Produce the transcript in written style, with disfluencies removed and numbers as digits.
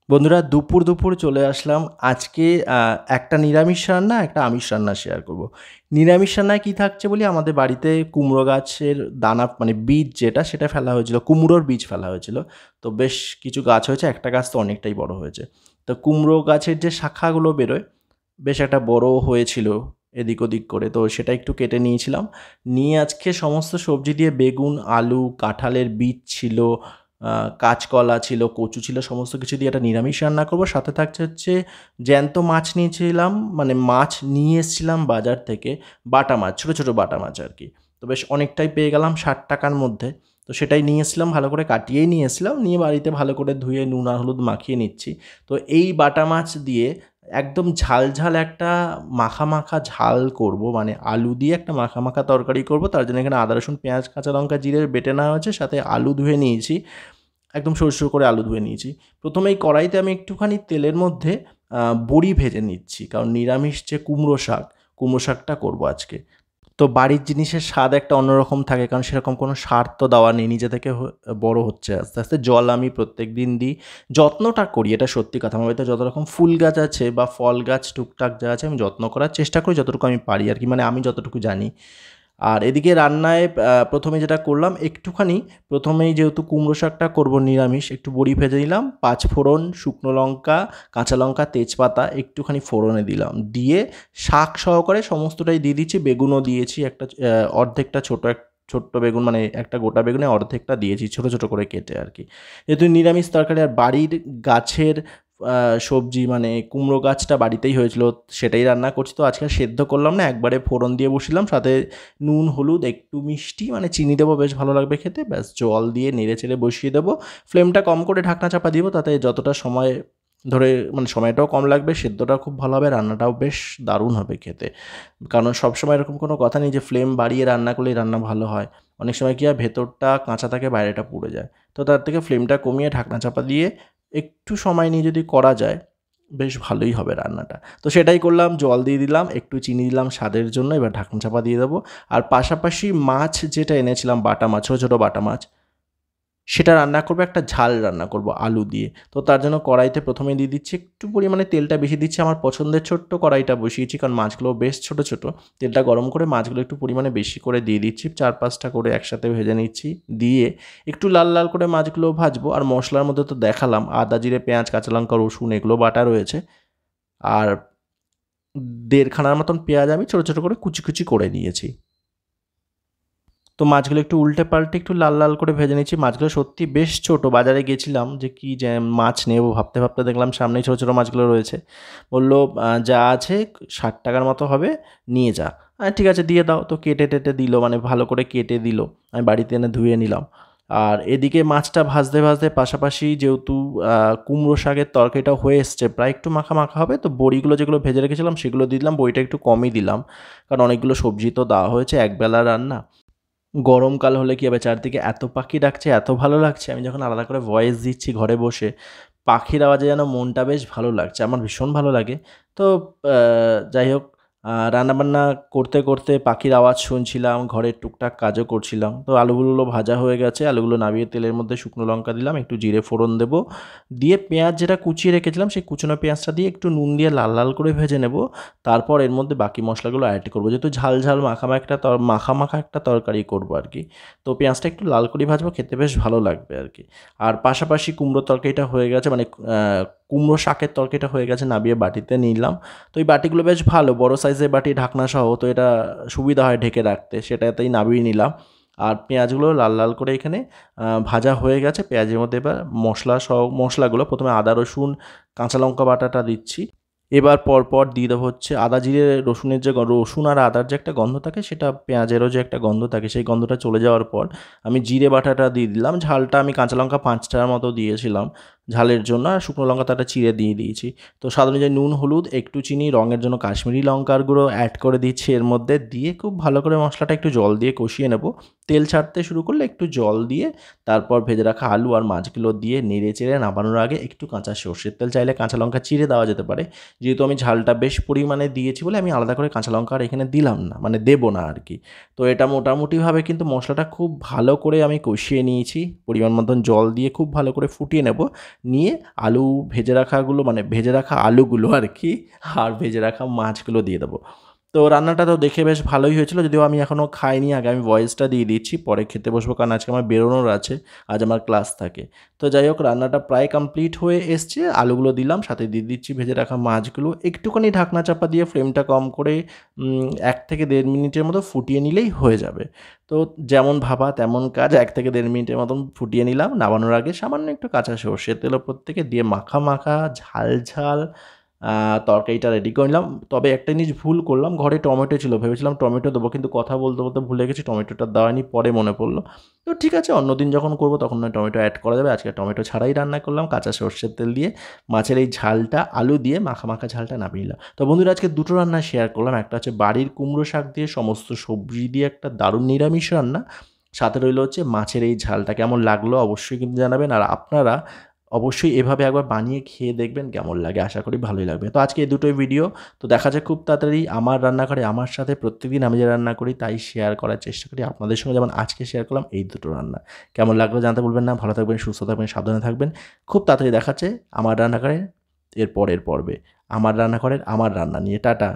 বন্ধুরা দুপুর দুপুর চলে আসলাম। আজকে একটা নিরামিষ রান্না, একটা আমিষ রান্না শেয়ার করব। নিরামিষ রান্নায় কী থাকছে বলি, আমাদের বাড়িতে কুমড়ো গাছের দানা মানে বীজ যেটা সেটা ফেলা হয়েছিল, কুমড়োর বীজ ফেলা হয়েছিল। তো বেশ কিছু গাছ হয়েছে, একটা গাছ তো অনেকটাই বড় হয়েছে। তো কুমড়ো গাছের যে শাখাগুলো বেরোয়, বেশ একটা বড় হয়েছিল এদিক ওদিক করে, তো সেটা একটু কেটে নিয়েছিলাম। নিয়ে আজকে সমস্ত সবজি দিয়ে বেগুন, আলু, কাঁঠালের বীজ ছিল, কাঁচকলা ছিল, কচু ছিল, সমস্ত কিছু দিয়ে একটা নিরামিষ রান্না করব। সাথে থাকছে হচ্ছে জ্যান্ত মাছ নিয়েছিলাম, মানে মাছ নিয়ে এসেছিলাম বাজার থেকে, বাটা মাছ, ছোটো ছোটো বাটা মাছ আর কি। তো বেশ অনেকটাই পেয়ে গেলাম 60 টাকার মধ্যে। তো সেটাই নিয়ে এসেছিলাম, ভালো করে কাটিয়েই নিয়ে এসেছিলাম, নিয়ে বাড়িতে ভালো করে ধুয়ে নুন আর হলুদ মাখিয়ে নিচ্ছি। তো এই বাটা মাছ দিয়ে একদম ঝাল ঝাল একটা মাখা মাখা ঝাল করব, মানে আলু দিয়ে একটা মাখা মাখা তরকারি করব। তার জন্য এখানে আদা রসুন পেঁয়াজ কাঁচা লঙ্কা জিরে বেটে নেওয়া হয়েছে, সাথে আলু ধুয়ে নিয়েছি, একদম সরু সরু করে আলু ধুয়ে নিয়েছি। প্রথমেই কড়াইতে আমি একটুখানি তেলের মধ্যে বড়ি ভেজে নিচ্ছি, কারণ নিরামিষ যে কুমড়ো শাকটা করবো আজকে। তো বাড়ির জিনিসের স্বাদ একটা অন্যরকম থাকে, কারণ সেরকম কোনো সার তো দেওয়া নেই, নিজে থেকে বড় হচ্ছে আস্তে আস্তে। জল আমি প্রত্যেক দিন দিই, যত্নটা করি, এটা সত্যি কথা। আমার বাড়িতে যত রকম ফুল গাছ আছে বা ফল গাছ টুকটাক যা আছে, আমি যত্ন করার চেষ্টা করি যতটুকু আমি পারি আর কি, মানে আমি যতটুকু জানি। আর এদিকে রান্নায় প্রথমে যেটা করলাম, একটুখানি প্রথমেই যেহেতু কুমড়ো শাকটা করবো নিরামিষ, একটু বড়ি ভেজে নিলাম, পাঁচফোড়ন, শুকনো লঙ্কা, কাঁচা লঙ্কা, তেজপাতা একটুখানি ফোড়নে দিলাম, দিয়ে শাক সহকারে সমস্তটাই দিয়ে দিচ্ছি। বেগুনও দিয়েছি একটা, অর্ধেকটা ছোট্ট বেগুন, মানে একটা গোটা বেগুনে অর্ধেকটা দিয়েছি ছোটো ছোটো করে কেটে আর কি। যেহেতু নিরামিষ তরকারি আর বাড়ির গাছের সবজি, মানে কুমড়ো গাছটা বাড়িতেই হয়েছিল, সেটাই রান্না করছি। তো আজকে সেদ্ধ করলাম না, একবারে ফোড়ন দিয়ে বসিলাম, সাথে নুন হলুদ একটু মিষ্টি মানে চিনি দেবো, বেশ ভালো লাগবে খেতে। ব্যাস জল দিয়ে নেড়ে চেড়ে বসিয়ে দেবো। ফ্লেমটা কম করে ঢাকনা চাপা দিব, তাতে যতটা সময় ধরে, মানে সময়টাও কম লাগবে, সেদ্ধটাও খুব ভালো হবে, রান্নাটাও বেশ দারুণ হবে খেতে। কারণ সবসময় এরকম কোনো কথা নেই যে ফ্লেম বাড়িয়ে রান্না করলেই রান্না ভালো হয়। অনেক সময় কি হয়, ভেতরটা কাঁচা থাকে, বাইরেটা পুড়ে যায়। তো তার থেকে ফ্লেমটা কমিয়ে ঢাকনা চাপা দিয়ে একটু সময় নিয়ে যদি করা যায়, বেশ ভালোই হবে রান্নাটা। তো সেটাই করলাম, জল দিয়ে দিলাম, একটু চিনি দিলাম স্বাদের জন্য, এবার ঢাকনা চাপা দিয়ে দেবো। আর পাশাপাশি মাছ যেটা এনেছিলাম, বাটা মাছ, ছোটো ছোটো বাটা মাছ, সেটা রান্না করবো, একটা ঝাল রান্না করবো আলু দিয়ে। তো তার জন্য কড়াইতে প্রথমে দিয়ে দিচ্ছি, একটু পরিমাণে তেলটা বেশি দিচ্ছি, আমার পছন্দের ছোট্ট কড়াইটা বসিয়েছি, কারণ মাছগুলো বেশ ছোটো ছোটো। তেলটা গরম করে মাছগুলো একটু পরিমাণে বেশি করে দিয়ে দিচ্ছি, 4-5টা করে একসাথে ভেজে নিচ্ছি। দিয়ে একটু লাল লাল করে মাছগুলো ভাজবো। আর মশলার মধ্যে তো দেখালাম, আদা জিরে পেঁয়াজ কাঁচা লঙ্কা রসুন এগুলো বাটা রয়েছে। আর 1.5 খানার মতন পেঁয়াজ আমি ছোটো ছোটো করে কুচি কুচি করে নিয়েছি। তো মাছগুলো একটু উল্টে পাল্টে একটু লাল লাল করে ভেজে নিচ্ছি। মাছগুলো সত্যি বেশ ছোটো, বাজারে গেছিলাম যে মাছ নেবো, ভাবতে ভাবতে দেখলাম সামনেই ছোটো ছোটো মাছগুলো রয়েছে। বললো যা আছে 60 টাকার মতো হবে, নিয়ে যা। ঠিক আছে দিয়ে দাও। তো কেটে টেটে দিল, মানে ভালো করে কেটে দিল, আমি বাড়িতে এনে ধুয়ে নিলাম। আর এদিকে মাছটা ভাজতে ভাজতে পাশাপাশি যেহেতু কুমড়ো শাকের তরকারিটাও হয়ে এসছে, প্রায় একটু মাখা মাখা হবে, তো বড়িগুলো যেগুলো ভেজে রেখেছিলাম সেগুলো দিয়ে দিলাম। বড়িটা একটু কমই দিলাম, কারণ অনেকগুলো সবজি তো দেওয়া হয়েছে, একবেলা রান্না। গরমকাল হলে কি হবে, চারদিকে এত পাখি ডাকছে, এত ভালো লাগছে। আমি যখন আলাদা করে ভয়েস দিচ্ছি ঘরে বসে, পাখির আওয়াজে যেন মনটা বেশ ভালো লাগছে, আমার ভীষণ ভালো লাগে। তো যাই হোক, রান্নাবান্না করতে করতে পাখির আওয়াজ শুনছিলাম, ঘরের টুকটাক কাজও করছিলাম। তো আলুগুলো ভাজা হয়ে গেছে, আলুগুলো নামিয়ে তেলের মধ্যে শুকনো লঙ্কা দিলাম, একটু জিরে ফোড়ন দেবো, দিয়ে পেঁয়াজ যেটা কুচিয়ে রেখেছিলাম সেই কুচনো পেঁয়াজটা দিয়ে একটু নুন দিয়ে লাল লাল করে ভেজে নেব। তারপর এর মধ্যে বাকি মশলাগুলো অ্যাড করবো, যেহেতু ঝাল ঝাল মাখা মাখা একটা তরকারি করবো আর কি। তো পেঁয়াজটা একটু লাল করে ভাজবো, খেতে বেশ ভালো লাগবে আর কি। আর পাশাপাশি কুমড়ো তরকারিটা হয়ে গেছে, মানে কুমড়ো শাকের তরকারিটা হয়ে গেছে, নামিয়ে বাটিতে নিলাম। তো এই বাটিগুলো বেশ ভালো, বড় সাইজের বাটি, ঢাকনা সহ, তো এটা সুবিধা হয় ঢেকে রাখতে, সেটাতেই নামিয়ে নিলাম। আর পেঁয়াজগুলো লাল লাল করে এখানে ভাজা হয়ে গেছে। পেঁয়াজের মধ্যে এবার মশলাগুলো প্রথমে আদা রসুন কাঁচা লঙ্কা বাটাটা দিচ্ছি। এবার পরপর দিয়ে দেবো হচ্ছে আদা জিরে রসুনের যে রসুন আর আদার যে একটা গন্ধ থাকে, সেটা পেঁয়াজেরও যে একটা গন্ধ থাকে, সেই গন্ধটা চলে যাওয়ার পর আমি জিরে বাটাটা দিয়ে দিলাম। ঝালটা আমি কাঁচা লঙ্কা 5টার মতো দিয়েছিলাম ঝালের জন্য, আর শুকনো লঙ্কা তাটা চিড়ে দিয়ে দিয়েছি। তো স্বাদ অনুযায়ী নুন হলুদ একটু চিনি, রঙের জন্য কাশ্মীরি লঙ্কার গুঁড়ো অ্যাড করে দিচ্ছি এর মধ্যে, দিয়ে খুব ভালো করে মশলাটা একটু জল দিয়ে কষিয়ে নেব। তেল ছাড়তে শুরু করলে একটু জল দিয়ে তারপর ভেজে রাখা আলু আর মাছগুলো দিয়ে নেড়ে চেড়ে নামানোর আগে একটু কাঁচা সর্ষের তেল, চাইলে কাঁচা লঙ্কা চিড়ে দেওয়া যেতে পারে। যেহেতু আমি ঝালটা বেশ পরিমাণে দিয়েছি বলে আমি আলাদা করে কাঁচা লঙ্কা আর এখানে দিলাম না, মানে দেবো না আর কি। তো এটা মোটামুটিভাবে কিন্তু মশলাটা খুব ভালো করে আমি কষিয়ে নিয়েছি, পরিমাণ মতন জল দিয়ে খুব ভালো করে ফুটিয়ে নেব। নিয়ে আলু ভেজে রাখাগুলো মানে ভেজে রাখা আলুগুলো আর কি আর ভেজে রাখা মাছগুলো দিয়ে দেবো। তো রান্নাটা তো দেখে বেশ ভালোই হয়েছিল, যদিও আমি এখনও খাইনি। আগে আমি ভয়েসটা দিয়ে দিচ্ছি, পরে খেতে বসবো, কারণ আজকে আমার বেরোনোর আছে, আজ আমার ক্লাস থাকে। তো যাই হোক, রান্নাটা প্রায় কমপ্লিট হয়ে এসছে, আলুগুলো দিলাম, সাথে দিয়ে দিচ্ছি ভেজে রাখা মাছগুলো, একটুখানি ঢাকনা চাপা দিয়ে ফ্লেমটা কম করে 1 থেকে 1.5 মিনিটের মতো ফুটিয়ে নিলেই হয়ে যাবে। তো যেমন ভাবা তেমন কাজ, 1 থেকে 1.5 মিনিটের মতন ফুটিয়ে নিলাম। নামানোর আগে সামান্য একটু কাঁচা সর্ষের তেল ওপর থেকে দিয়ে মাখা মাখা ঝাল ঝাল তরকারিটা রেডি করে নিলাম। তবে একটা জিনিস ভুল করলাম, ঘরে টমেটো ছিল, ভেবেছিলাম টমেটো দেবো, কিন্তু কথা বলতে বলতে ভুলে গেছি, টমেটোটা দেওয়া হয়নি, পরে মনে পড়লো। তো ঠিক আছে, অন্যদিন যখন করবো তখন নয় টমেটো অ্যাড করা যাবে, আজকে টমেটো ছাড়াই রান্না করলাম, কাঁচা সর্ষের তেল দিয়ে মাছের এই ঝালটা আলু দিয়ে মাখা মাখা ঝালটা নামিয়ে নিলাম। তো বন্ধুরা, আজকে দুটো রান্না শেয়ার করলাম, একটা হচ্ছে বাড়ির কুমড়ো শাক দিয়ে সমস্ত সবজি দিয়ে একটা দারুণ নিরামিষ রান্না, সাথে রইলো হচ্ছে মাছের এই ঝালটা। কেমন লাগলো অবশ্যই কিন্তু জানাবেন, আর আপনারা অবশ্যই এভাবে একবার বানিয়ে খেয়ে দেখবেন কেমন লাগে, আশা করি ভালোই লাগবে। তো আজকে এই দুটোই ভিডিও, তো দেখা যায় খুব তাড়াতাড়ি আমার রান্নাঘরে। আমার সাথে প্রত্যেকদিন আমি যে রান্না করি তাই শেয়ার করার চেষ্টা করি আপনাদের সঙ্গে, যেমন আজকে শেয়ার করলাম এই দুটো রান্না। কেমন লাগলো জানতে ভুলবেন না। ভালো থাকবেন, সুস্থ থাকবেন, সাবধানে থাকবেন। খুব তাড়াতাড়ি দেখাচ্ছে আমার রান্নাঘরে এর পরের পর্বে, আমার রান্নাঘরের আমার রান্না নিয়ে। টাটা।